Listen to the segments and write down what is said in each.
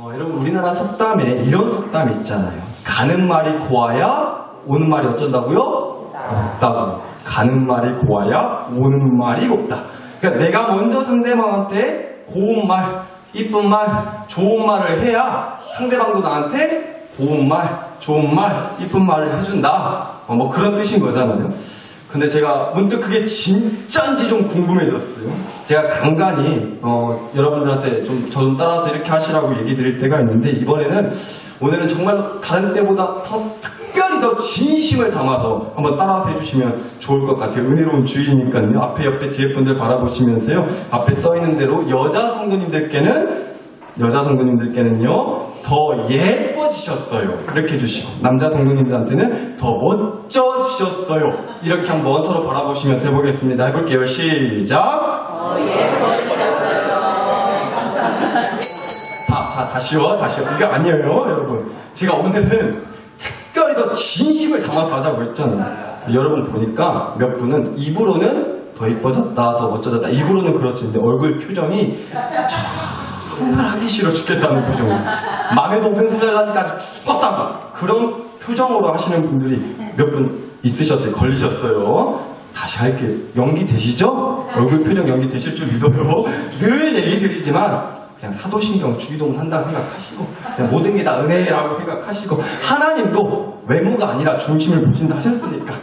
여러분 우리나라 속담에 이런 속담이 있잖아요. 가는 말이 고와야 오는 말이 어쩐다고요? 곱다고. 가는 말이 고와야 오는 말이 곱다. 그러니까 내가 먼저 상대방한테 고운 말, 이쁜 말, 좋은 말을 해야 상대방도 나한테 고운 말, 좋은 말, 이쁜 말을 해준다. 뭐 그런 뜻인 거잖아요. 근데 제가 문득 그게 진짜인지 좀 궁금해졌어요. 제가 간간히 여러분들한테 저 좀 따라서 이렇게 하시라고 얘기 드릴 때가 있는데 오늘은 정말로 다른 때보다 더 특별히 더 진심을 담아서 한번 따라서 해주시면 좋을 것 같아요. 은혜로운 주의니까요. 앞에 옆에 뒤에 분들 바라보시면서요. 앞에 써있는 대로 여자 성도님들께는요 더 예뻐지셨어요 이렇게 해주시고, 남자 성도님들한테는 더 멋져지셨어요 이렇게 한번 서로 바라보시면서 해보겠습니다. 해볼게요. 시작. 더 예뻐지셨어요. 자, 다시요. 이거 아니에요, 여러분. 제가 오늘은 특별히 더 진심을 담아서 하자고 했잖아요. 여러분 보니까 몇 분은 입으로는 더 이뻐졌다, 더 멋져졌다, 입으로는 그렇지, 근데 얼굴 표정이 정말 하기 싫어 죽겠다는 표정, 마음에도 없는 소리를 하니까 아주 죽겠다고 그런 표정으로 하시는 분들이 몇 분 있으셨어요. 걸리셨어요. 다시 할게요. 연기 되시죠? 얼굴 표정 연기 되실 줄 믿어요. 늘 얘기 드리지만 그냥 사도신경 주기도문 한다고 생각하시고 그냥 모든 게 다 은혜라고 생각하시고, 하나님도 외모가 아니라 중심을 보신다 하셨으니까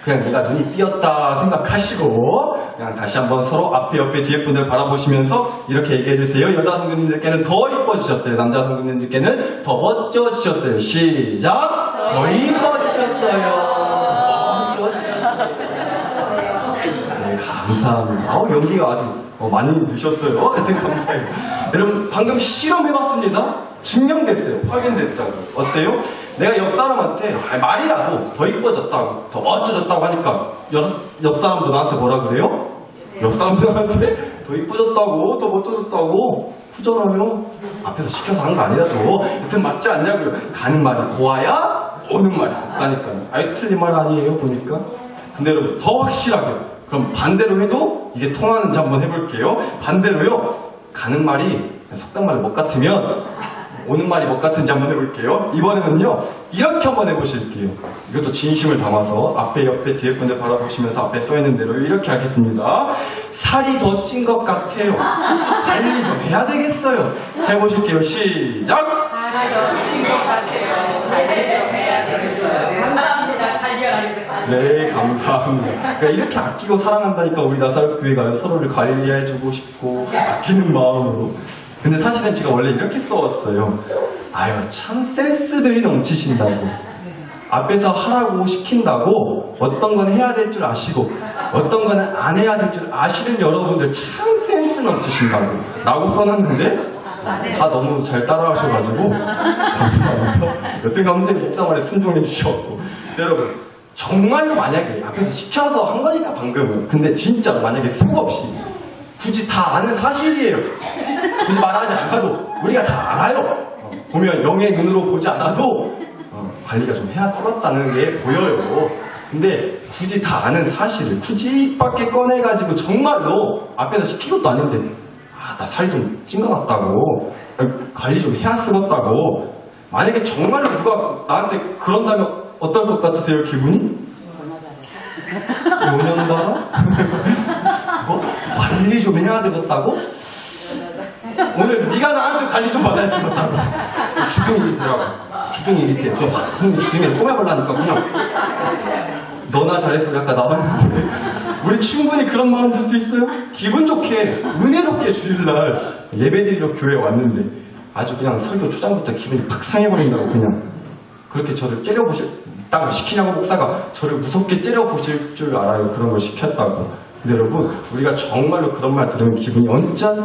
그냥 내가 눈이 띄었다 생각하시고 그냥 다시 한번 서로 앞에 옆에 뒤에 분들 바라보시면서 이렇게 얘기해주세요. 여자 성도님들께는 더 이뻐지셨어요. 남자 성도님들께는 더 멋져지셨어요. 시작. 더 이뻐지셨어요. 멋져지셨어요. 네, 감사합니다. 연기가 아주 많이 드셨어요. 하여튼 감사해요. 여러분 방금 실험해봤습니다. 증명됐어요. 확인됐다고. 어때요? 내가 옆 사람한테 말이라도 더 이뻐졌다고, 더 멋져졌다고 하니까 옆 사람도 나한테 뭐라 그래요? 옆 사람들한테 더 이뻐졌다고, 더 멋져졌다고 후전하면 앞에서 시켜서 한 거 아니라도 여튼 맞지 않냐고요. 가는 말이 고와야 오는 말이 곱다니까요. 아예 틀린 말 아니에요 보니까. 근데 여러분 더 확실하게, 그럼 반대로 해도 이게 통하는지 한번 해볼게요. 반대로요. 가는 말이 속담말이 못 같으면 오는 말이 뭐 같은지 한번 해볼게요. 이번에는요 이렇게 한번 해보실게요. 이것도 진심을 담아서 앞에 옆에 뒤에 분들 바라보시면서 앞에 써있는 대로 이렇게 하겠습니다. 살이 더 찐 것 같아요. 관리 좀 해야 되겠어요. 해보실게요. 시작. 살이 더 찐 것 같아요. 관리 좀 해야 되겠어요. 감사합니다. 관리하겠습니다. 네, 감사합니다. 그러니까 이렇게 아끼고 사랑한다니까 우리 나사렛교회가 서로를 관리해주고 싶고 아끼는 마음으로. 근데 사실은 제가 원래 이렇게 써왔어요. 아유, 참 센스들이 넘치신다고. 앞에서 하라고 시킨다고 어떤 건 해야 될 줄 아시고 어떤 거는 안 해야 될 줄 아시는 여러분들 참 센스 넘치신다고 라고 써놨는데 다 너무 잘 따라하셔가지고 감사합니다. 여튼 감사히 목사말에 순종해 주셨고, 여러분 정말로 만약에 앞에서 시켜서 한 거니까 방금은, 근데 진짜로 만약에 수고 없이 굳이 다 아는 사실이에요. 굳이 말하지 않아도 우리가 다 알아요. 보면 영의 눈으로 보지 않아도 관리가 좀 해야 쓰겠다는 게 보여요. 근데 굳이 다 아는 사실을 굳이 입 밖에 꺼내가지고 정말로 앞에서 시킨 것도 아닌데 나 살이 좀 찐 것 같다고, 관리 좀 해야 쓰겠다고, 만약에 정말로 누가 나한테 그런다면 어떨 것 같으세요? 기분이? 5년 봐? 뭐? 관리 좀 해야 되겠다고? 오늘 네가 나한테 관리 좀 받아야 되겠다고. 주둥이 있더라고. 주둥이 밑에. 주둥이를 꼬매보려니까 그냥 너나 잘했어 약간 나왔는데 우리 충분히 그런 마음 들 수 있어요? 기분 좋게 은혜롭게 주일날 예배드리러 교회에 왔는데 아주 그냥 설교 초장부터 기분이 팍 상해버린다고 그냥 그렇게 저를 째려보셨다고 시키냐고, 목사가 저를 무섭게 째려보실 줄 알아요. 그런 걸 시켰다고. 근데 여러분 우리가 정말로 그런 말 들으면 기분이 언짢죠.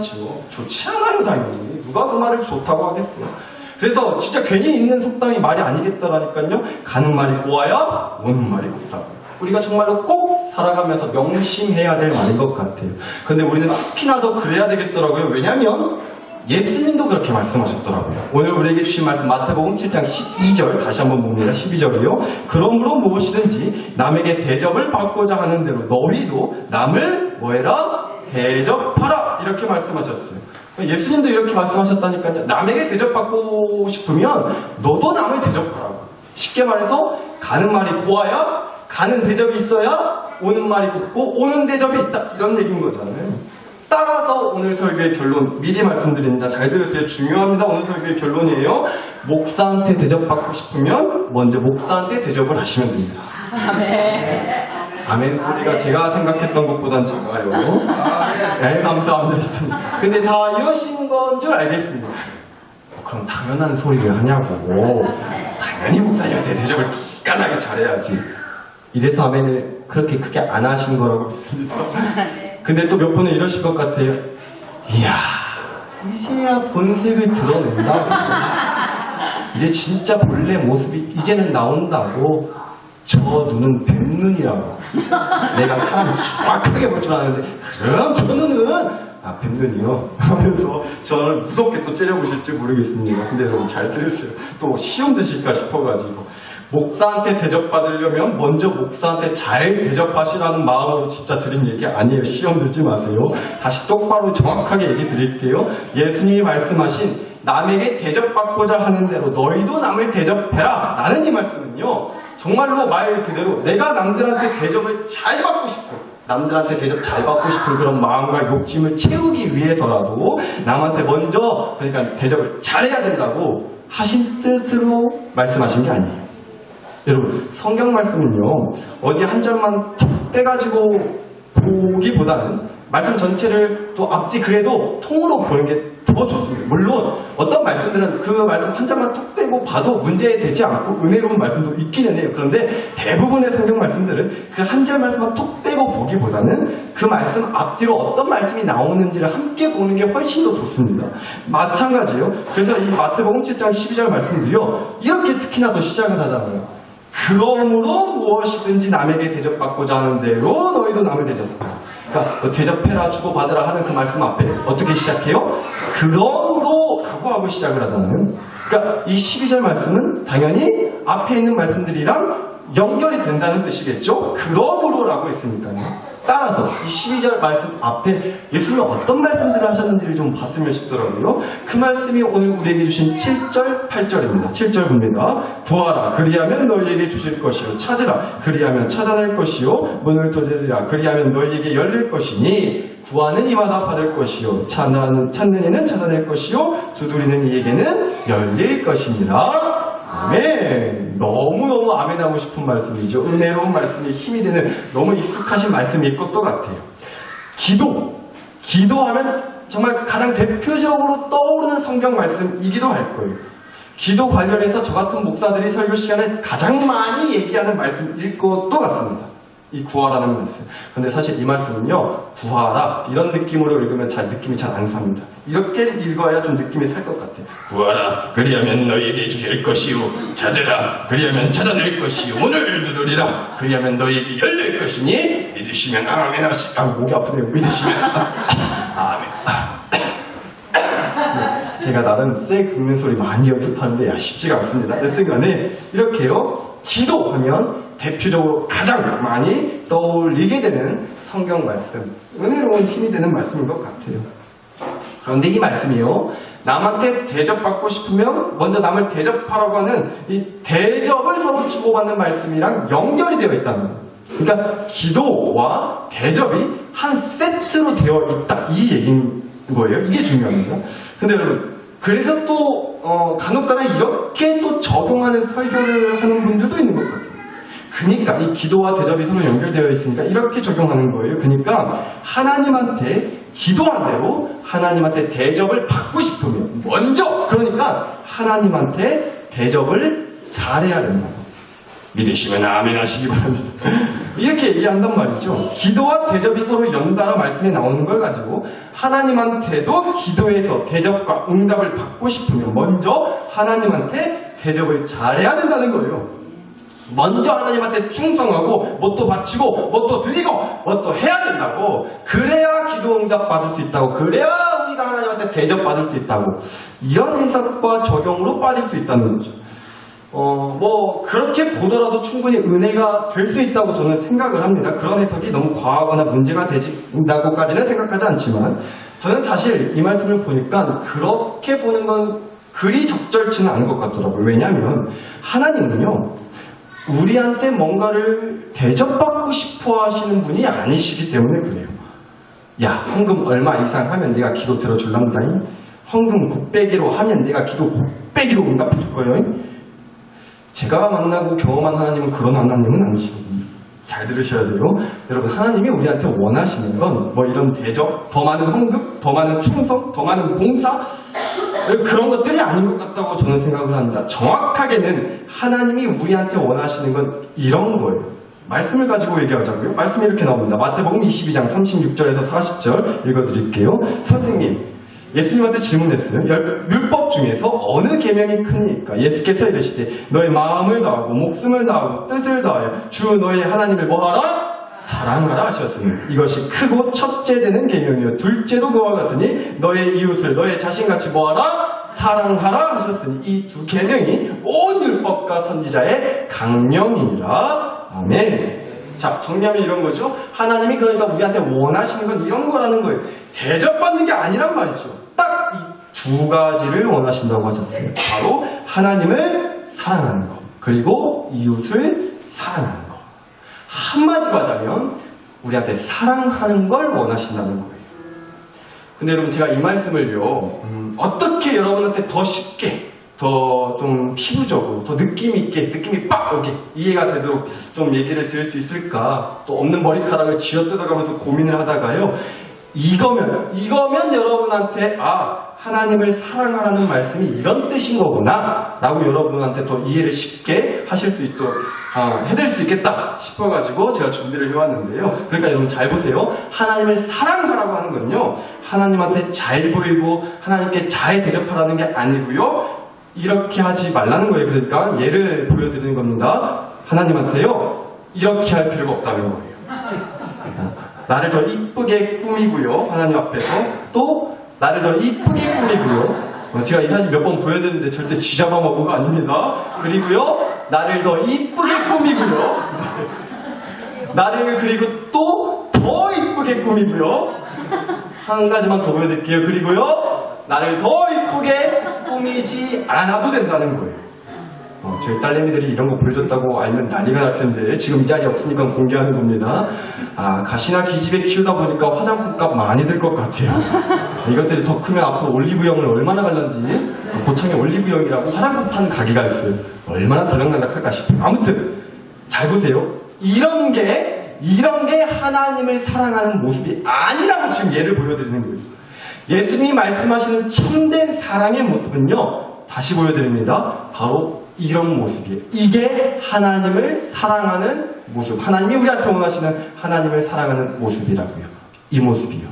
좋지 않아요. 당연히 누가 그 말을 좋다고 하겠어요. 그래서 진짜 괜히 있는 속담이 말이 아니겠더라니까요. 가는 말이 고와야 오는 말이 곱다고. 우리가 정말로 꼭 살아가면서 명심해야 될 말인 것 같아요. 근데 우리는 특히나 더 그래야 되겠더라고요. 왜냐면 예수님도 그렇게 말씀하셨더라고요. 오늘 우리에게 주신 말씀 마태복음 7장 12절 다시 한번 봅니다. 12절이요. 그러므로 무엇이든지 남에게 대접을 받고자 하는 대로 너희도 남을 뭐해라? 대접하라. 이렇게 말씀하셨어요. 예수님도 이렇게 말씀하셨다니까요. 남에게 대접받고 싶으면 너도 남을 대접하라고. 쉽게 말해서 가는 말이 고와야 가는 대접이 있어야 오는 말이 붙고 오는 대접이 있다. 이런 얘기인 거잖아요. 따라서 오늘 설교의 결론 미리 말씀드립니다. 잘 들으세요. 중요합니다. 오늘 설교의 결론이에요. 목사한테 대접받고 싶으면 먼저 목사한테 대접을 하시면 됩니다. 아멘 소리가 제가 생각했던 것보단 작아요. 네, 감사합니다. 근데 다 이러신 건 줄 알겠습니다. 그럼 당연한 소리를 하냐고. 당연히 목사님한테 대접을 기깔나게 잘해야지. 이래서 아멘을 그렇게 크게 안 하신 거라고 믿습니다. 근데 또 몇 분은 이러실 것 같아요. 이야, 이제야 본색을 드러낸다고. 이제 진짜 본래 모습이 이제는 나온다고. 저 눈은 뱀눈이라고. 내가 사람을 정확하게 볼 줄 아는데 그럼 저 눈은 뱀눈이요 하면서 저를 무섭게 또 째려보실지 모르겠습니다. 근데 여러분 잘 들으세요. 또 시험 드실까 싶어가지고 목사한테 대접받으려면 먼저 목사한테 잘 대접하시라는 마음으로 진짜 드린 얘기 아니에요. 시험 들지 마세요. 다시 똑바로 정확하게 얘기 드릴게요. 예수님이 말씀하신 남에게 대접받고자 하는 대로 너희도 남을 대접해라 라는 이 말씀은요, 정말로 말 그대로 내가 남들한테 대접을 잘 받고 싶고 남들한테 대접 잘 받고 싶은 그런 마음과 욕심을 채우기 위해서라도 남한테 먼저 그러니까 대접을 잘해야 된다고 하신 뜻으로 말씀하신 게 아니에요. 여러분, 성경 말씀은요, 어디 한 절만 톡 빼가지고 보기보다는 말씀 전체를 또 앞뒤 그래도 통으로 보는 게 더 좋습니다. 물론 어떤 말씀들은 그 말씀 한 장만 톡 빼고 봐도 문제되지 않고 은혜로운 말씀도 있기는 해요. 그런데 대부분의 성경 말씀들은 그 한 절 말씀만 톡 빼고 보기보다는 그 말씀 앞뒤로 어떤 말씀이 나오는지를 함께 보는 게 훨씬 더 좋습니다. 마찬가지예요. 그래서 이 마태복음 7장 12절 말씀도요, 이렇게 특히나 더 시작을 하잖아요. 그러므로 무엇이든지 남에게 대접받고자 하는 대로 너희도 남을 대접하라. 그러니까 대접해라 주고받으라 하는 그 말씀 앞에 어떻게 시작해요? 그러므로 라고 하고 시작을 하잖아요. 그러니까 이 12절 말씀은 당연히 앞에 있는 말씀들이랑 연결이 된다는 뜻이겠죠? 그러므로 라고 했으니까요. 따라서 이 12절 말씀 앞에 예수님이 어떤 말씀들을 하셨는지를 좀 봤으면 싶더라고요. 그 말씀이 오늘 우리에게 주신 7절, 8절입니다. 7절 봅니다. 구하라, 그리하면 너희에게 주실 것이요. 찾으라, 그리하면 찾아낼 것이요. 문을 두드리라, 그리하면 너희에게 열릴 것이니 구하는 이마다 받을 것이요. 찾는 이는 찾아낼 것이요. 두드리는 이에게는 열릴 것이니라. 아멘. 너무너무 아멘하고 싶은 말씀이죠. 은혜로운 말씀이 힘이 되는 너무 익숙하신 말씀일 것도 같아요. 기도하면 정말 가장 대표적으로 떠오르는 성경 말씀이기도 할 거예요. 기도 관련해서 저 같은 목사들이 설교 시간에 가장 많이 얘기하는 말씀일 것도 같습니다. 이 구하라는 말씀. 근데 사실 이 말씀은요, 구하라 이런 느낌으로 읽으면 느낌이 잘 안 삽니다. 이렇게 읽어야 좀 느낌이 살 것 같아요. 구하라, 그리하면 너희에게 주실 것이요. 찾으라, 그리하면 찾아낼 것이요. 문을 두드리라, 그리하면 너희에게 열릴 것이니 믿으시면 아멘 하시. 목이 아프네요. 믿으시면 아멘. 제가 나름 쎄 긁는 소리 많이 연습하는데 쉽지가 않습니다. 여튼간에 이렇게요, 기도하면 대표적으로 가장 많이 떠올리게 되는 성경 말씀, 은혜로운 힘이 되는 말씀인 것 같아요. 그런데 이 말씀이요, 남한테 대접받고 싶으면 먼저 남을 대접하라고 하는 이 대접을 서로 주고받는 말씀이랑 연결이 되어 있다는 거예요. 그러니까 기도와 대접이 한 세트로 되어 있다, 이 얘기인 거예요. 이게 중요합니다. 근데 여러분, 그래서 또 간혹가다 이렇게 또 적용하는 설교를 하는 분들도 있는 것 같아요. 그러니까 이 기도와 대접이 서로 연결되어 있으니까 이렇게 적용하는 거예요. 그러니까 하나님한테 기도한 대로 하나님한테 대접을 받고 싶으면 먼저 그러니까 하나님한테 대접을 잘해야 된다고. 믿으시면 아멘 하시기 바랍니다. 이렇게 얘기한단 말이죠. 기도와 대접이 서로 연달아 말씀에 나오는 걸 가지고 하나님한테도 기도해서 대접과 응답을 받고 싶으면 먼저 하나님한테 대접을 잘해야 된다는 거예요. 먼저 하나님한테 충성하고 뭣도 바치고 뭣도 드리고 뭣도 해야 된다고. 그래야 기도 응답 받을 수 있다고. 그래야 우리가 하나님한테 대접 받을 수 있다고. 이런 해석과 적용으로 빠질 수 있다는 거죠. 그렇게 보더라도 충분히 은혜가 될 수 있다고 저는 생각을 합니다. 그런 해석이 너무 과하거나 문제가 되진다고까지는 생각하지 않지만, 저는 사실 이 말씀을 보니까 그렇게 보는 건 그리 적절치는 않은 것 같더라고요. 왜냐하면 하나님은요, 우리한테 뭔가를 대접받고 싶어 하시는 분이 아니시기 때문에 그래요. 야, 헌금 얼마 이상 하면 내가 기도 들어줄랍니다잉. 헌금 곱빼기로 하면 내가 기도 곱빼기로 응답해줄 거예요. 제가 만나고 경험한 하나님은 그런 하나님은 아니시거든요. 잘 들으셔야 돼요. 여러분, 하나님이 우리한테 원하시는 건 이런 대접, 더 많은 헌금, 더 많은 충성, 더 많은 봉사, 그런 것들이 아닌 것 같다고 저는 생각을 합니다. 정확하게는 하나님이 우리한테 원하시는 건 이런 거예요. 말씀을 가지고 얘기하자고요. 말씀이 이렇게 나옵니다. 마태복음 22장 36절에서 40절 읽어드릴게요. 선생님, 예수님한테 질문했어요. 율법 중에서 어느 계명이 크니까? 예수께서 이르시되 너의 마음을 다하고 목숨을 다하고 뜻을 다하여 주 너의 하나님을 뭐하라? 사랑하라 하셨으니 이것이 크고 첫째 되는 계명이요 둘째도 그와 같으니 너의 이웃을 너의 자신같이 뭐하라? 사랑하라 하셨으니 이 두 계명이 온 율법과 선지자의 강령이니라. 아멘. 자, 정리하면 이런 거죠. 하나님이 그러니까 우리한테 원하시는 건 이런 거라는 거예요. 대접받는 게 아니란 말이죠. 딱 이 두 가지를 원하신다고 하셨어요. 바로 하나님을 사랑하는 것, 그리고 이웃을 사랑하는 것. 한마디로 하자면 우리한테 사랑하는 걸 원하신다는 거예요. 근데 여러분, 제가 이 말씀을요, 어떻게 여러분한테 더 쉽게, 더 좀 피부적으로, 더 느낌이 빡 이렇게 이해가 되도록 좀 얘기를 드릴 수 있을까? 또 없는 머리카락을 쥐어뜯어가면서 고민을 하다가요, 이거면 여러분한테 하나님을 사랑하라는 말씀이 이런 뜻인 거구나 라고 여러분한테 더 이해를 쉽게 하실 수 있도록 해드릴 수 있겠다 싶어가지고 제가 준비를 해왔는데요. 그러니까 여러분 잘 보세요. 하나님을 사랑하라고 하는 건요, 하나님한테 잘 보이고 하나님께 잘 대접하라는 게 아니고요, 이렇게 하지 말라는 거예요. 그러니까 예를 보여드리는 겁니다. 하나님한테요, 이렇게 할 필요가 없다는 거예요. 나를 더 이쁘게 꾸미고요, 하나님 앞에서 또 나를 더 이쁘게 꾸미고요, 제가 이 사진 몇 번 보여드렸는데 절대 쥐잡아먹은 거 아닙니다. 그리고요, 나를 더 이쁘게 꾸미고요, 나를 그리고 또 더 이쁘게 꾸미고요, 한 가지만 더 보여드릴게요. 그리고요, 나를 더 이쁘게 꾸미지 않아도 된다는 거예요. 저희 딸내미들이 이런 거 보여줬다고 알면 난리가 날 텐데 지금 이 자리에 없으니까 공개하는 겁니다. 가시나 기집애 키우다 보니까 화장품 값 많이 들 것 같아요. 이것들이 더 크면 앞으로 올리브영을 얼마나 갈런지, 고창에 올리브영이라고 화장품 파는 가게가 있어요. 얼마나 들락날락할까 싶어요. 아무튼 잘 보세요. 이런 게 하나님을 사랑하는 모습이 아니라고 지금 예를 보여드리는 거예요. 예수님이 말씀하시는 참된 사랑의 모습은요, 다시 보여드립니다. 바로 이런 모습이에요. 이게 하나님을 사랑하는 모습, 하나님이 우리한테 원하시는 하나님을 사랑하는 모습이라고요. 이 모습이요.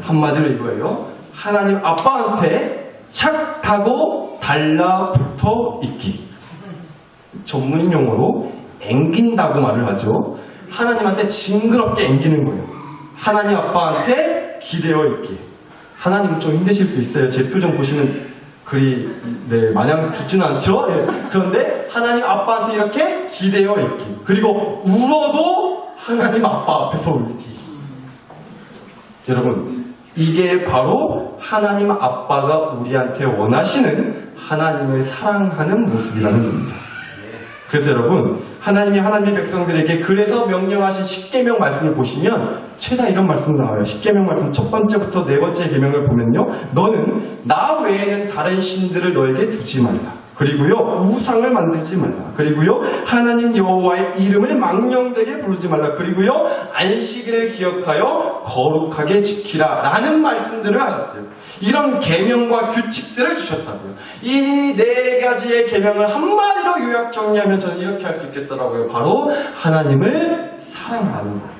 한마디로 이거예요. 하나님 아빠한테 착하고 달라붙어 있기. 전문 용어로 앵긴다고 말을 하죠. 하나님한테 징그럽게 앵기는 거예요. 하나님 아빠한테 기대어 있기. 하나님은 좀 힘드실 수 있어요. 제 표정 보시면 그리 마냥 좋지는 않죠. 그런데 하나님 아빠한테 이렇게 기대어 있기. 그리고 울어도 하나님 아빠 앞에서 울기. 여러분, 이게 바로 하나님 아빠가 우리한테 원하시는 하나님을 사랑하는 모습이라는 겁니다. 그래서 여러분, 하나님이 하나님의 백성들에게 그래서 명령하신 십계명 말씀을 보시면 최다 이런 말씀 나와요. 십계명 말씀 첫 번째부터 네 번째 계명을 보면요, 너는 나 외에는 다른 신들을 너에게 두지 말라. 그리고요, 우상을 만들지 말라. 그리고요, 하나님 여호와의 이름을 망령되게 부르지 말라. 그리고요, 안식일을 기억하여 거룩하게 지키라 라는 말씀들을 하셨어요. 이런 계명과 규칙들을 주셨다고요. 이 네 가지의 계명을 한마디로 요약 정리하면 저는 이렇게 할 수 있겠더라고요. 바로 하나님을 사랑하는 거예요.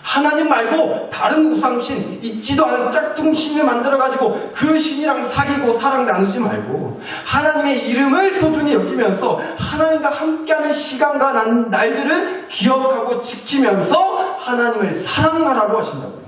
하나님 말고 다른 우상신, 있지도 않은 짝퉁신을 만들어가지고 그 신이랑 사귀고 사랑 나누지 말고 하나님의 이름을 소중히 여기면서 하나님과 함께하는 시간과 날들을 기억하고 지키면서 하나님을 사랑하라고 하신다고요.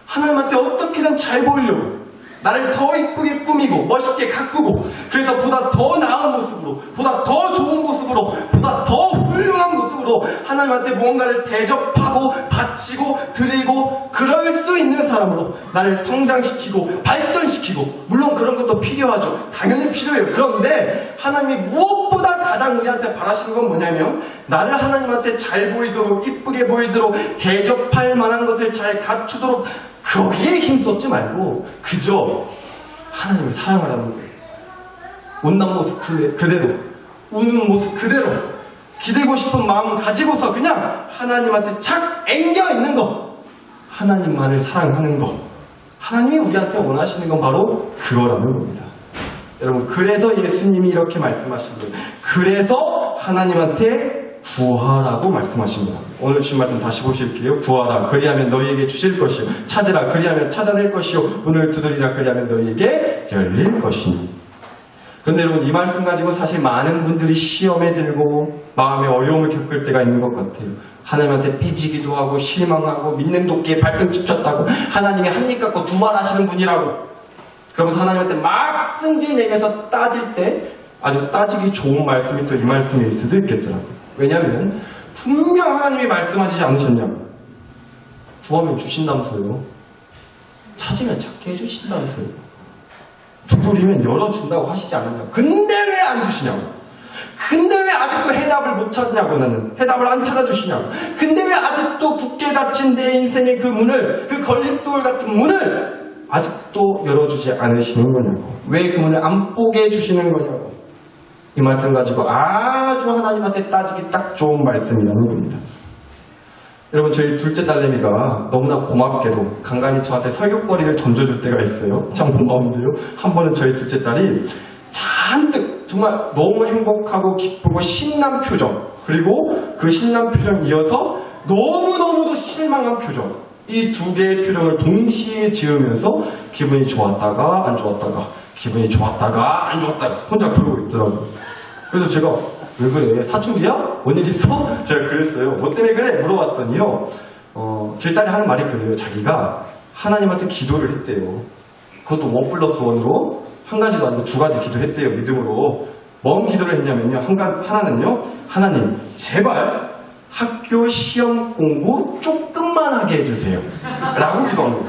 하나님한테 어떻게든 잘 보이려고, 나를 더 이쁘게 꾸미고 멋있게 가꾸고 그래서 보다 더 나은 모습으로 보다 더 좋은 모습으로 보다 더 훌륭한 모습으로 하나님한테 무언가를 대접하고 바치고 드리고 그럴 수 있는 사람으로 나를 성장시키고 발전시키고 물론 그런 것도 필요하죠. 당연히 필요해요. 그런데 하나님이 무엇보다 가장 우리한테 바라시는 건 뭐냐면 나를 하나님한테 잘 보이도록 이쁘게 보이도록 대접할 만한 것을 잘 갖추도록 거기에 힘쏟지 말고 그저 하나님을 사랑하라는 거예요. 못난 모습 그대로 우는 모습 그대로 기대고 싶은 마음 가지고서 그냥 하나님한테 착 앵겨 있는 거 하나님만을 사랑하는 거 하나님이 우리한테 원하시는 건 바로 그거라는 겁니다. 여러분 그래서 예수님이 이렇게 말씀하신 거예요. 그래서 하나님한테 구하라고 말씀하십니다. 오늘 주신 말씀 다시 보실게요. 구하라 그리하면 너희에게 주실 것이요 찾으라 그리하면 찾아낼 것이요 문을 두드리라 그리하면 너희에게 열릴 것이니. 그런데 여러분 이 말씀 가지고 사실 많은 분들이 시험에 들고 마음의 어려움을 겪을 때가 있는 것 같아요. 하나님한테 삐지기도 하고 실망하고 믿는 도끼에 발등 찝혔다고 하나님이 한 입 갖고 두 말 하시는 분이라고 그러면서 하나님한테 막 승질내면서 따질 때 아주 따지기 좋은 말씀이 또 이 말씀일 수도 있겠더라고요. 왜냐하면 분명 하나님이 말씀하시지 않으셨냐고. 구하면 주신다면서요. 찾으면 찾게 해주신다면서요. 두드리면 열어준다고 하시지 않느냐고. 근데 왜 안 주시냐고. 근데 왜 아직도 해답을 못 찾냐고 나는. 해답을 안 찾아주시냐고. 근데 왜 아직도 굳게 닫힌 내 인생의 그 문을 그 걸림돌 같은 문을 아직도 열어주지 않으시는 거냐고. 왜 그 문을 안 보게 해주시는 거냐고. 이 말씀 가지고 아주 하나님한테 따지기 딱 좋은 말씀이라는 겁니다. 여러분 저희 둘째 딸내미가 너무나 고맙게도 간간히 저한테 설교거리를 던져줄 때가 있어요. 참 고마운데요. 한 번은 저희 둘째 딸이 잔뜩 정말 너무 행복하고 기쁘고 신난 표정 그리고 그 신난 표정 이어서 너무너무도 실망한 표정 이 두 개의 표정을 동시에 지으면서 기분이 좋았다가 안 좋았다가 기분이 좋았다가 안 좋았다가 혼자 그러고 있더라고요. 그래서 제가 왜 그래? 사춘기야? 뭔 일 있어? 제가 그랬어요. 뭐 때문에 그래? 물어봤더니요. 제 딸이 하는 말이 그래요. 자기가 하나님한테 기도를 했대요. 그것도 1+1으로 한 가지도 아니고 두 가지 기도했대요. 믿음으로. 뭔 기도를 했냐면요. 하나는요. 하나님 제발 학교 시험 공부 조금만 하게 해주세요. 라고 기도한 거예요.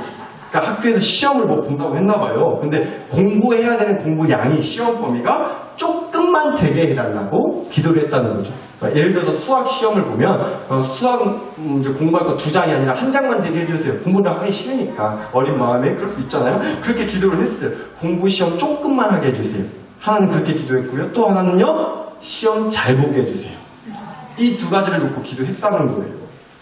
그러니까 학교에서 시험을 뭐 본다고 했나봐요. 근데 공부해야 되는 공부량이 시험 범위가 조금만 되게 해달라고 기도를 했다는 거죠. 그러니까 예를 들어서 수학 시험을 보면 수학 문제 공부할 거 2장이 아니라 1장만 되게 해주세요. 공부를 하기 싫으니까 어린 마음에 그럴 수 있잖아요. 그렇게 기도를 했어요. 공부 시험 조금만 하게 해주세요. 하나는 그렇게 기도했고요. 또 하나는요. 시험 잘 보게 해주세요. 이 두 가지를 놓고 기도했다는 거예요.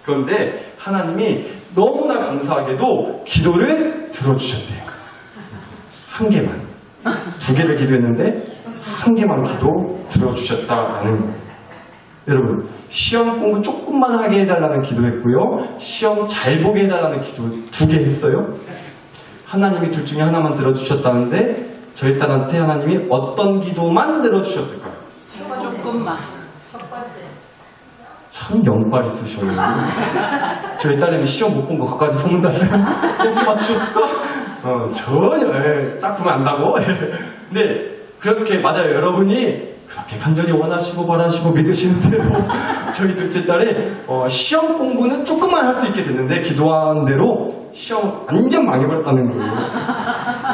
그런데 하나님이 너무나 감사하게도 기도를 들어주셨대요. 한 개만. 2개를 기도했는데 한 개만 기도 들어주셨다라는 거예요. 여러분 시험 공부 조금만 하게 해달라는 기도했고요. 시험 잘 보게 해달라는 기도 2개 했어요. 하나님이 둘 중에 하나만 들어주셨다는데 저희 딸한테 하나님이 어떤 기도만 들어주셨을까요? 조금만. 참 영빨 있으셔요. 저희 딸내미 시험 못 본 거 갖가지 소문났어요. 이렇게 맞추셨을까? 전혀 딱 보면 안다고. 근데 그렇게 맞아요. 여러분이 그렇게 간절히 원하시고 바라시고 믿으시는 대로 저희 둘째 딸이 시험 공부는 조금만 할 수 있게 됐는데 기도한 대로 시험 완전 망해버렸다는 거예요.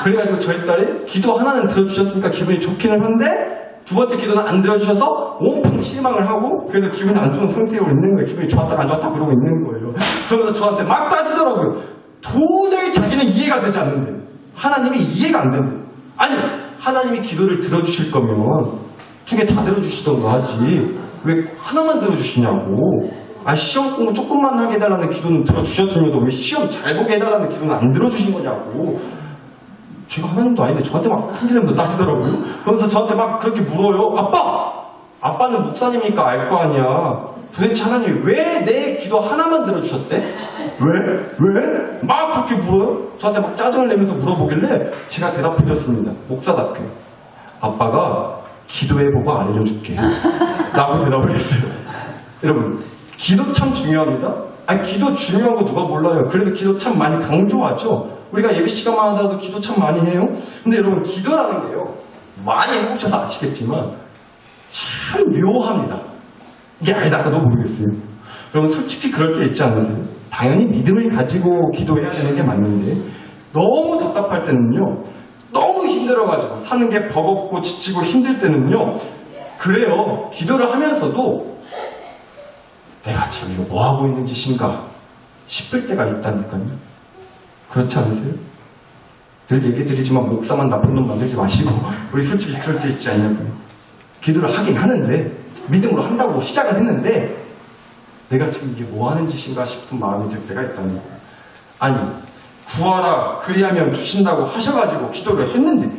그래가지고 저희 딸이 기도 하나는 들어주셨으니까 기분이 좋기는 한데 두 번째 기도는 안 들어주셔서 온통 실망을 하고 그래서 기분이 안 좋은 상태로 있는 거예요. 기분이 좋았다 안 좋았다 그러고 있는 거예요. 그러면서 저한테 막 따지더라고요. 도저히 자기는 이해가 되지 않는데 하나님이 이해가 안 된대. 아니 하나님이 기도를 들어주실 거면 2개 다 들어주시던가 하지 왜 하나만 들어주시냐고. 시험 공부 조금만 하게 해달라는 기도는 들어주셨으면서 왜 시험 잘 보게 해달라는 기도는 안 들어주신 거냐고. 제가 하나님도 아닌데 저한테 막 승질내면서 따지더라고요. 그러면서 저한테 막 그렇게 물어요. 아빠는 목사님이니까 알 거 아니야. 도대체 하나님이 왜 내 기도 하나만 들어주셨대? 왜? 막 그렇게 물어요. 저한테 막 짜증을 내면서 물어보길래 제가 대답해줬습니다. 목사답게. 아빠가 기도해보고 알려줄게. 라고 대답을 했어요. 여러분 기도 참 중요합니다. 기도 중요한 거 누가 몰라요. 그래서 기도 참 많이 강조하죠. 우리가 예배 시간만 하더라도 기도 참 많이 해요. 근데 여러분, 기도라는 게요, 많이 해보셔서 아시겠지만 참 묘합니다. 이게 아니다가도 모르겠어요. 여러분, 솔직히 그럴 때 있지 않으세요? 당연히 믿음을 가지고 기도해야 되는 게 맞는데 너무 답답할 때는요, 너무 힘들어가지고 사는 게 버겁고 지치고 힘들 때는요, 그래요, 기도를 하면서도 내가 지금 이거 뭐하고 있는 짓인가 싶을 때가 있다니까요. 그렇지 않으세요? 늘 얘기 드리지만 목사만 나쁜 놈 만들지 마시고 우리 솔직히 그럴 때 있지 않냐고요. 기도를 하긴 하는데, 믿음으로 한다고 시작을 했는데 내가 지금 이게 뭐하는 짓인가 싶은 마음이 들 때가 있다는 거예요. 아니, 구하라 그리하면 주신다고 하셔가지고 기도를 했는데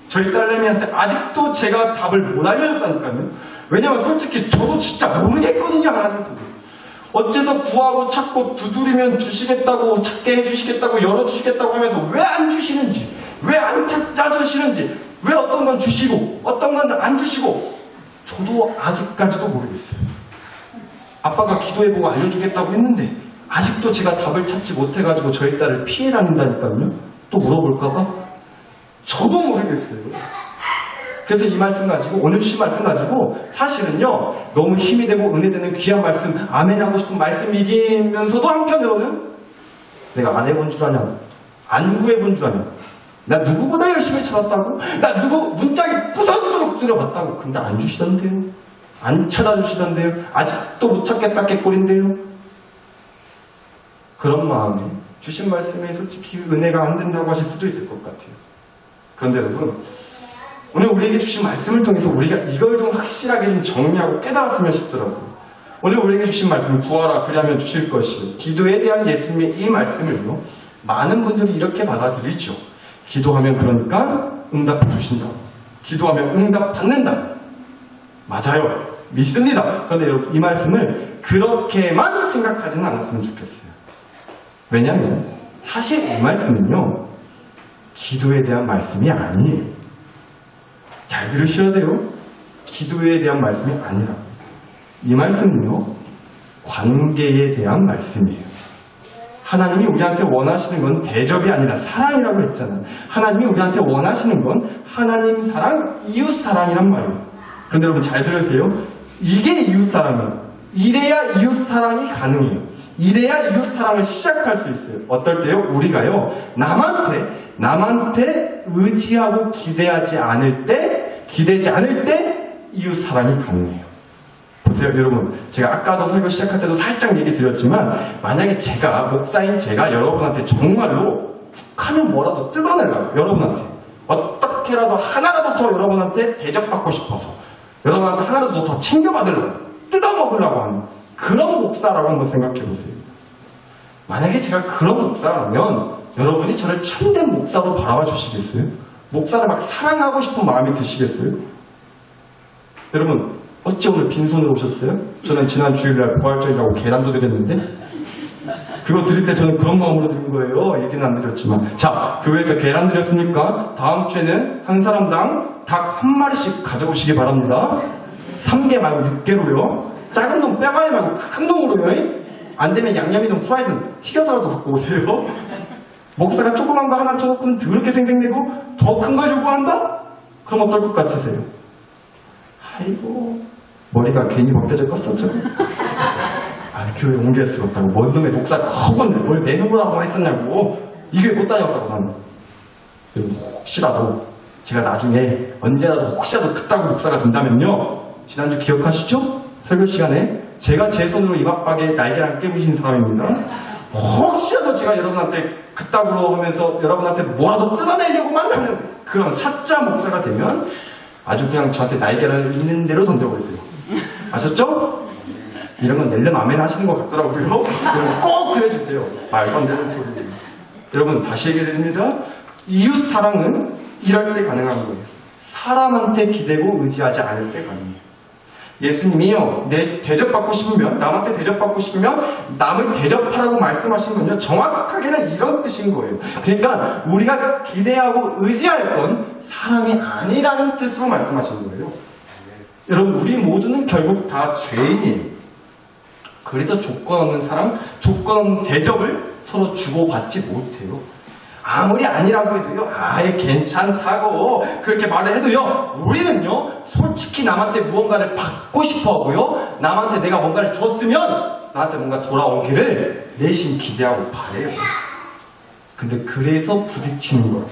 저희 딸내미한테 아직도 제가 답을 못 알려줬다니까요. 왜냐면 솔직히 저도 진짜 모르겠거든요. 하나님 소리. 어째서 구하고 찾고 두드리면 주시겠다고, 찾게 해주시겠다고, 열어주시겠다고 하면서 왜 안 주시는지, 왜 안 찾아주시는지, 왜 어떤 건 주시고 어떤 건 안 주시고, 저도 아직까지도 모르겠어요. 아빠가 기도해보고 알려주겠다고 했는데 아직도 제가 답을 찾지 못해가지고 저희 딸을 피해 다닌다니까요. 또 물어볼까봐 저도 모르겠어요. 그래서 이 말씀 가지고, 오늘 주신 말씀 가지고 사실은요, 너무 힘이 되고 은혜되는 귀한 말씀, 아멘 하고 싶은 말씀이면서도 한편으로는 내가 안 해본 줄 아냐, 안 구해본 줄 아냐, 나 누구보다 열심히 찾았다고, 나 누구 문짝이 부서지도록 들여봤다고, 근데 안 주시던데요, 안 찾아주시던데요, 아직도 못 찾겠다 깨꼴인데요. 그런 마음에 주신 말씀에 솔직히 은혜가 안 된다고 하실 수도 있을 것 같아요. 그런데 여러분, 오늘 우리에게 주신 말씀을 통해서 우리가 이걸 좀 확실하게 좀 정리하고 깨달았으면 싶더라고요. 오늘 우리에게 주신 말씀, 구하라 그리하면 주실 것이요, 기도에 대한 예수님의 이 말씀을요, 많은 분들이 이렇게 받아들이죠. 기도하면 그러니까 응답해 주신다, 기도하면 응답 받는다. 맞아요, 믿습니다. 그런데 여러분, 이 말씀을 그렇게만 생각하지는 않았으면 좋겠어요. 왜냐하면 사실 이 말씀은요, 기도에 대한 말씀이 아니에요. 잘 들으셔야 돼요. 기도에 대한 말씀이 아니라 이 말씀은요, 관계에 대한 말씀이에요. 하나님이 우리한테 원하시는 건 대접이 아니라 사랑이라고 했잖아요. 하나님이 우리한테 원하시는 건 하나님 사랑, 이웃 사랑이란 말이에요. 그런데 여러분 잘 들으세요. 이게 이웃 사랑이에요. 이래야 이웃 사랑이 가능해요. 이래야 이웃 사랑을 시작할 수 있어요. 어떨 때요? 우리가요, 남한테 의지하고 기대지 않을 때 이웃 사랑이 가능해요. 보세요, 여러분. 제가 아까도 설교 시작할 때도 살짝 얘기 드렸지만, 만약에 목사인 제가 여러분한테 정말로 하면 뭐라도 뜯어내려고, 여러분한테 어떻게라도 하나라도 더 여러분한테 대접받고 싶어서, 여러분한테 하나라도 더 챙겨받으려고, 뜯어먹으려고 하는 그런 목사라고 한번 생각해 보세요. 만약에 제가 그런 목사라면 여러분이 저를 참된 목사로 바라봐 주시겠어요? 목사를 막 사랑하고 싶은 마음이 드시겠어요? 여러분, 어찌 오늘 빈손으로 오셨어요? 저는 지난 주일날 부활절이라고 계란도 드렸는데, 그거 드릴 때 저는 그런 마음으로 드린 거예요. 얘기는 안 드렸지만. 자, 교회에서 계란 드렸으니까 다음 주에는 한 사람당 닭 한 마리씩 가져오시기 바랍니다. 3개 말고 6개로요. 작은 놈 빼가리 말고 큰 놈으로요. 안 되면 양념이든 후라이든 튀겨서라도 갖고 오세요. 목사가 조그만 거 하나 줘놓고는 더럽게 생생내고 더 큰 걸 요구한다? 그럼 어떨 것 같으세요? 아이고, 머리가 괜히 벗겨져 껐었죠? 교회 옮겼었다고. 뭔 놈의 목사가 허군데 뭘 내 놈으로 하고 했었냐고. 이게 못 다녔다고 나는. 혹시라도 제가 나중에 언제라도 혹시라도 그따구 목사가 된다면요, 지난주 기억하시죠? 설교 시간에 제가 제 손으로 이마박에 날개랑 깨부신 사람입니다. 혹시라도 제가 여러분한테 그따구로 하면서 여러분한테 뭐라도 뜯어내려고만 하면 그런 사짜 목사가 되면 아주 그냥 저한테 날개를 있는 대로 던져버리세요. 아셨죠? 이런 건 낼름 아멘 하시는 것 같더라고요. 여러분 꼭 그래주세요. 말도 안 되는 소리. 여러분 다시 얘기드립니다. 이웃 사랑은 이럴 때 가능한 거예요. 사람한테 기대고 의지하지 않을 때 가능해요. 예수님이요, 대접받고 싶으면, 남한테 대접받고 싶으면 남을 대접하라고 말씀하신 건요, 정확하게는 이런 뜻인 거예요. 그러니까 우리가 기대하고 의지할 건 사람이 아니라는 뜻으로 말씀하시는 거예요. 여러분, 우리 모두는 결국 다 죄인이에요. 그래서 조건 없는 사랑, 조건 없는 대접을 서로 주고받지 못해요. 아무리 아니라고 해도요, 아예 괜찮다고 그렇게 말을 해도요, 우리는요, 솔직히 남한테 무언가를 받고 싶어 하고요, 남한테 내가 뭔가를 줬으면 나한테 뭔가 돌아오기를 내심 기대하고 바래요. 근데 그래서 부딪히는 거야.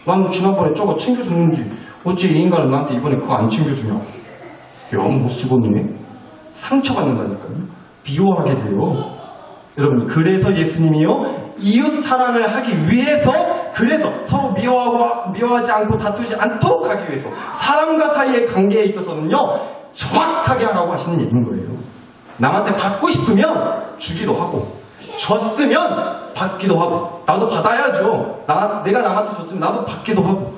난 지난번에 저거 챙겨줬는데 어째 이 인간은 나한테 이번에 그거 안 챙겨주냐? 영 못 쓰겠네. 상처받는다니까요. 미워하게 돼요. 여러분, 그래서 예수님이요, 이웃 사랑을 하기 위해서, 그래서 서로 미워하지 않고 다투지 않도록 하기 위해서 사람과 사이의 관계에 있어서는요, 정확하게 하라고 하시는 얘기인 거예요. 남한테 받고 싶으면 주기도 하고, 줬으면 받기도 하고, 나도 받아야죠. 내가 남한테 줬으면 나도 받기도 하고.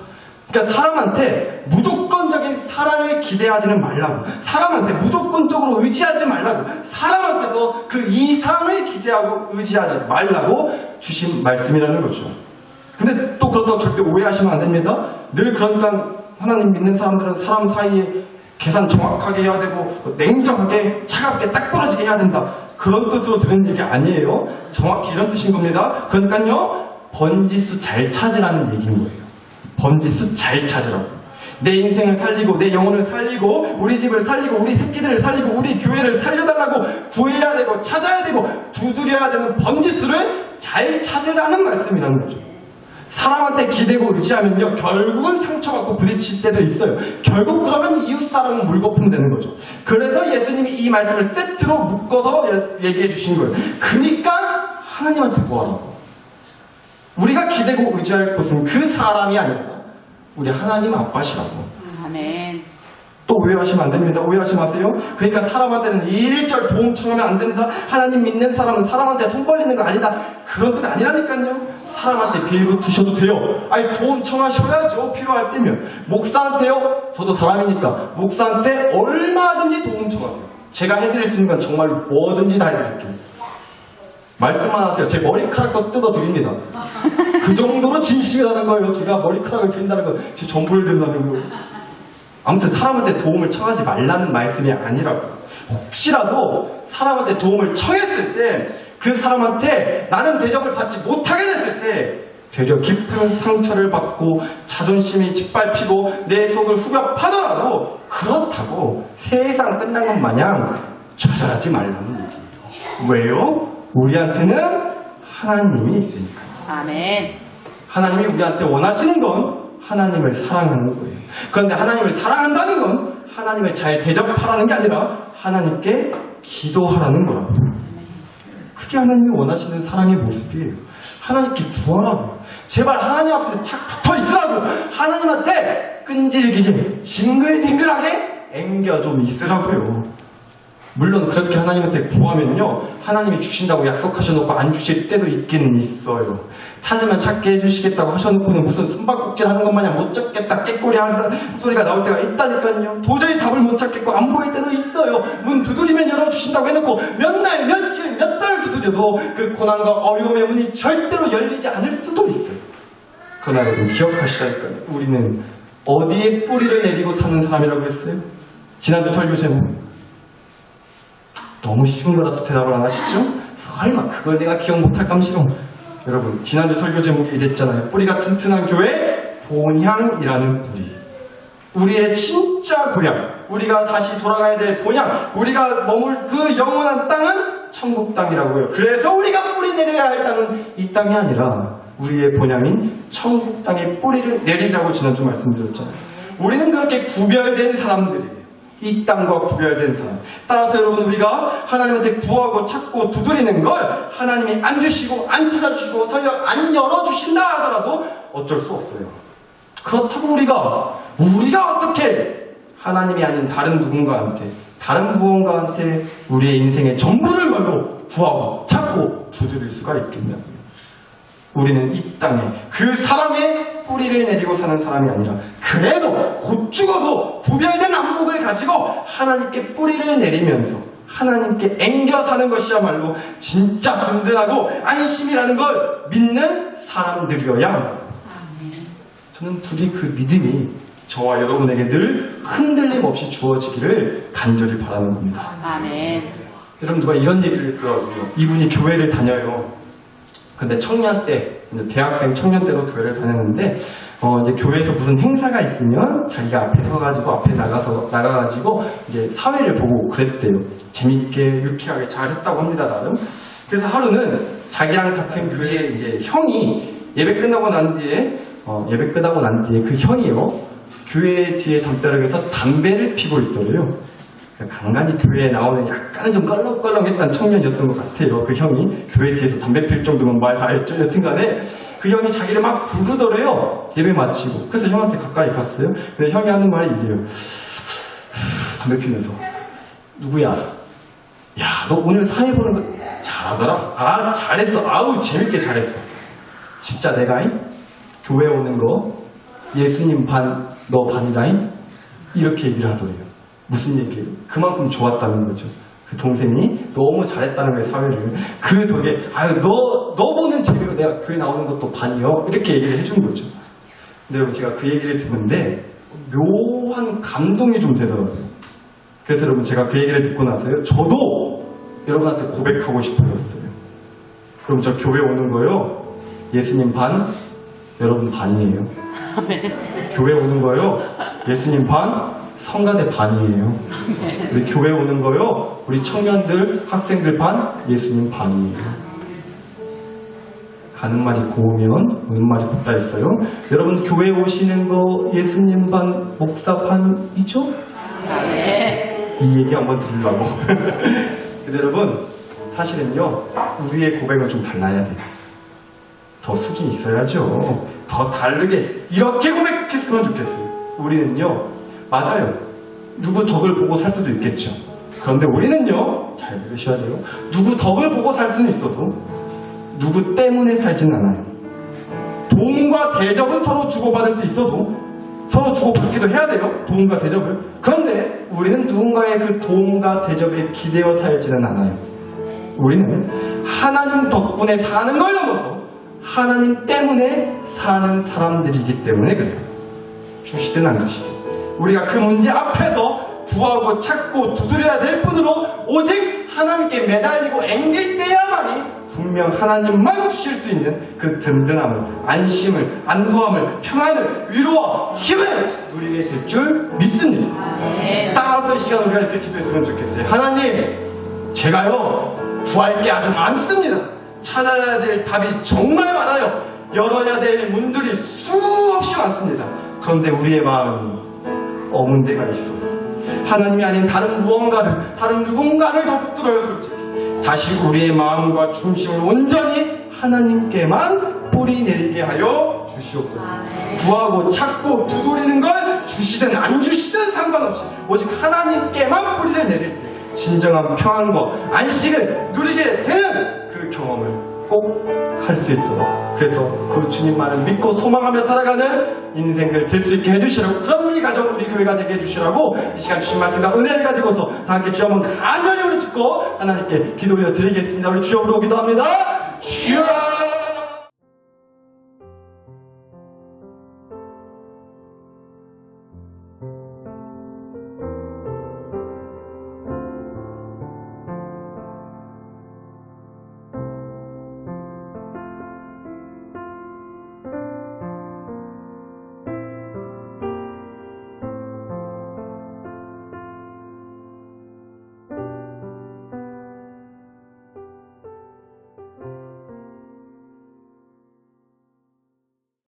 그러니까 사람한테 무조건적인 사랑을 기대하지는 말라고, 사람한테 무조건적으로 의지하지 말라고, 사람한테서 그 이상을 기대하고 의지하지 말라고 주신 말씀이라는 거죠. 근데 또 그렇다고 절대 오해하시면 안 됩니다. 늘 그러니까 하나님 믿는 사람들은 사람 사이에 계산 정확하게 해야 되고 냉정하게 차갑게 딱 부러지게 해야 된다, 그런 뜻으로 들은 얘기 아니에요. 정확히 이런 뜻인 겁니다. 그러니까요, 번지수 잘 찾으라는 얘기인 거예요. 번지수 잘 찾으라고. 내 인생을 살리고 내 영혼을 살리고 우리 집을 살리고 우리 새끼들을 살리고 우리 교회를 살려달라고 구해야 되고 찾아야 되고 두드려야 되는 번지수를 잘 찾으라는 말씀이라는 거죠. 사람한테 기대고 의지하면요, 결국은 상처받고 부딪힐 때도 있어요. 결국 그러면 이웃사랑은 물거품 되는 거죠. 그래서 예수님이 이 말씀을 세트로 묶어서 얘기해 주신 거예요. 그러니까 하나님한테 구하라고. 우리가 기대고 의지할 것은 그 사람이 아니라 우리 하나님 아빠시라고. 아멘. 또 오해하시면 안 됩니다. 오해하지 마세요. 그러니까 사람한테는 일절 도움 청하면 안 된다. 하나님 믿는 사람은 사람한테 손 벌리는 거 아니다. 그런 뜻 아니라니까요. 사람한테 빌고 드셔도 돼요. 아니, 도움 청하셔야죠. 필요할 때면. 목사한테요. 저도 사람이니까 목사한테 얼마든지 도움 청하세요. 제가 해드릴 수 있는 건 정말 뭐든지 다 해드릴게요. 말씀만 하세요. 제 머리카락도 뜯어드립니다. 그 정도로 진심이라는 거예요. 제가 머리카락을 드린다는 건 제 전부를 드린다는 거예요. 아무튼 사람한테 도움을 청하지 말라는 말씀이 아니라고. 혹시라도 사람한테 도움을 청했을 때 그 사람한테 나는 대접을 받지 못하게 됐을 때 되려 깊은 상처를 받고 자존심이 짓밟히고 내 속을 후벼 파더라도 그렇다고 세상 끝난 것 마냥 좌절하지 말라는 얘기예요. 왜요? 우리한테는 하나님이 있으니까요. 아멘. 하나님이 우리한테 원하시는 건 하나님을 사랑하는 거예요. 그런데 하나님을 사랑한다는 건 하나님을 잘 대접하라는 게 아니라 하나님께 기도하라는 거라고. 그게 하나님이 원하시는 사랑의 모습이에요. 하나님께 구하라고. 제발 하나님 앞에 착 붙어 있으라고. 하나님한테 끈질기게 징글징글하게 앵겨 좀 있으라고요. 물론 그렇게 하나님한테 구하면요, 하나님이 주신다고 약속하셔놓고 안 주실 때도 있기는 있어요. 찾으면 찾게 해주시겠다고 하셔놓고는 무슨 숨바꼭질 하는 것 마냥 못 찾겠다, 깨꼬리 하는 소리가 나올 때가 있다니까요. 도저히 답을 못 찾겠고 안 보일 때도 있어요. 문 두드리면 열어주신다고 해놓고 몇 날, 며칠, 몇 달 두드려도 그 고난과 어려움의 문이 절대로 열리지 않을 수도 있어요. 그러나 여러분 기억하시자니까요. 우리는 어디에 뿌리를 내리고 사는 사람이라고 했어요? 지난주 설교 제목 너무 쉬운 거라도 대답을 안 하시죠? 설마 그걸 내가 기억 못할 감시로. 여러분, 지난주 설교 제목이 이랬잖아요. 뿌리가 튼튼한 교회, 본향이라는 뿌리. 우리의 진짜 고향, 우리가 다시 돌아가야 될 본향, 우리가 머물 그 영원한 땅은 천국 땅이라고요. 그래서 우리가 뿌리 내려야 할 땅은 이 땅이 아니라 우리의 본향인 천국 땅에 뿌리를 내리자고 지난주 말씀드렸잖아요. 우리는 그렇게 구별된 사람들이에요. 이 땅과 구별된 사람. 따라서 여러분, 우리가 하나님한테 구하고 찾고 두드리는 걸 하나님이 안 주시고 안 찾아주시고 설령 안 열어주신다 하더라도 어쩔 수 없어요. 그렇다고 우리가 어떻게 하나님이 아닌 다른 누군가한테, 다른 무언가한테 우리의 인생의 전부를 걸고 구하고 찾고 두드릴 수가 있겠냐고요. 우리는 이 땅에 그 사람의 뿌리를 내리고 사는 사람이 아니라 그래도 곧 죽어도 구별된 안목을 가지고 하나님께 뿌리를 내리면서 하나님께 앵겨 사는 것이야말로 진짜 든든하고 안심이라는 걸 믿는 사람들이어야 합니다. 저는 부디 그 믿음이 저와 여러분에게 늘 흔들림 없이 주어지기를 간절히 바라는 겁니다. 아멘. 여러분, 누가 이런 얘기를 했더라고요. 이분이 교회를 다녀요. 근데 청년 때, 이제 대학생 청년 때로 교회를 다녔는데, 이제 교회에서 무슨 행사가 있으면 자기가 앞에 서가지고, 앞에 나가가지고, 이제 사회를 보고 그랬대요. 재밌게, 유쾌하게 잘했다고 합니다, 나름. 그래서 하루는 자기랑 같은 교회 이제 형이 예배 끝나고 난 뒤에 그 형이요, 교회 뒤에 담벼락에서 담배를 피고 있더래요. 간간히 교회에 나오는 약간 좀 껄렁껄렁했던 청년이었던 것 같아요. 그 형이 교회 뒤에서 담배 필 정도면 말 다 했죠. 여튼간에 그 형이 자기를 막 부르더래요. 예배 마치고. 그래서 형한테 가까이 갔어요. 근데 형이 하는 말이 이래요. 담배 피면서, 누구야? 야, 너 오늘 사회 보는 거 잘하더라. 아, 잘했어. 아우, 재밌게 잘했어. 진짜 내가잉? 교회 오는 거 예수님 반, 너 반이다잉? 이렇게 얘기를 하더래요. 무슨 얘기예요? 그만큼 좋았다는 거죠. 그 동생이 너무 잘했다는 거예요, 사회를. 그 덕에, 아유, 너 보는 재미로 내가 교회 나오는 것도 반이요. 이렇게 얘기를 해준 거죠. 근데 여러분, 제가 그 얘기를 듣는데 묘한 감동이 좀 되더라고요. 그래서 여러분, 제가 그 얘기를 듣고 나서요, 저도 여러분한테 고백하고 싶어졌어요. 그럼 저 교회 오는 거요, 예수님 반, 여러분 반이에요. 교회 오는 거요, 예수님 반, 성가대 반이에요. 우리 교회 오는 거요, 우리 청년들, 학생들 반, 예수님 반이에요. 가는 말이 고우면 오는 말이 곱다 했어요. 여러분, 교회 오시는 거 예수님 반, 목사 반이죠? 이 얘기 한번 드리려고. 근데 여러분, 사실은요, 우리의 고백은 좀 달라야 돼요. 더 수준이 있어야죠. 더 다르게 이렇게 고백했으면 좋겠어요. 우리는요, 맞아요. 누구 덕을 보고 살 수도 있겠죠. 그런데 우리는요, 잘 들으셔야 돼요. 누구 덕을 보고 살 수는 있어도 누구 때문에 살지는 않아요. 도움과 대접은 서로 주고받을 수 있어도 서로 주고받기도 해야 돼요. 도움과 대접을. 그런데 우리는 누군가의 그 도움과 대접에 기대어 살지는 않아요. 우리는 하나님 덕분에 사는 걸 넘어서 하나님 때문에 사는 사람들이기 때문에 그래요. 주시든 안 주시든. 우리가 그 문제 앞에서 구하고 찾고 두드려야 될 뿐으로 오직 하나님께 매달리고 앵길 때야만이 분명 하나님만 주실 수 있는 그 든든함을, 안심을, 안도함을, 평안을, 위로와 힘을 누리게 될 줄 믿습니다. 따라서 이 시간 우리가 이렇게 기도했으면 좋겠어요. 하나님, 제가요 구할 게 아주 많습니다. 찾아야 될 답이 정말 많아요. 열어야 될 문들이 수없이 많습니다. 그런데 우리의 마음이 어문 데가 있어. 하나님이 아닌 다른 누군가를 더 붙들어요, 솔직히. 다시 우리의 마음과 중심을 온전히 하나님께만 뿌리 내리게 하여 주시옵소서. 구하고 찾고 두드리는 걸 주시든 안 주시든 상관없이 오직 하나님께만 뿌리를 내릴 때 진정한 평안과 안식을 누리게 되는 그 경험을 꼭 할 수 있도록, 그래서 그 주님만을 믿고 소망하며 살아가는 인생을 될 수 있게 해주시라고, 그런 우리 가족, 우리 교회가 되게 해주시라고 이 시간 주신 말씀과 은혜를 가지고서 다 함께 주여 한번 간절히 우리 짓고 하나님께 기도를 드리겠습니다. 우리 주여 부르고 기도합니다. 주여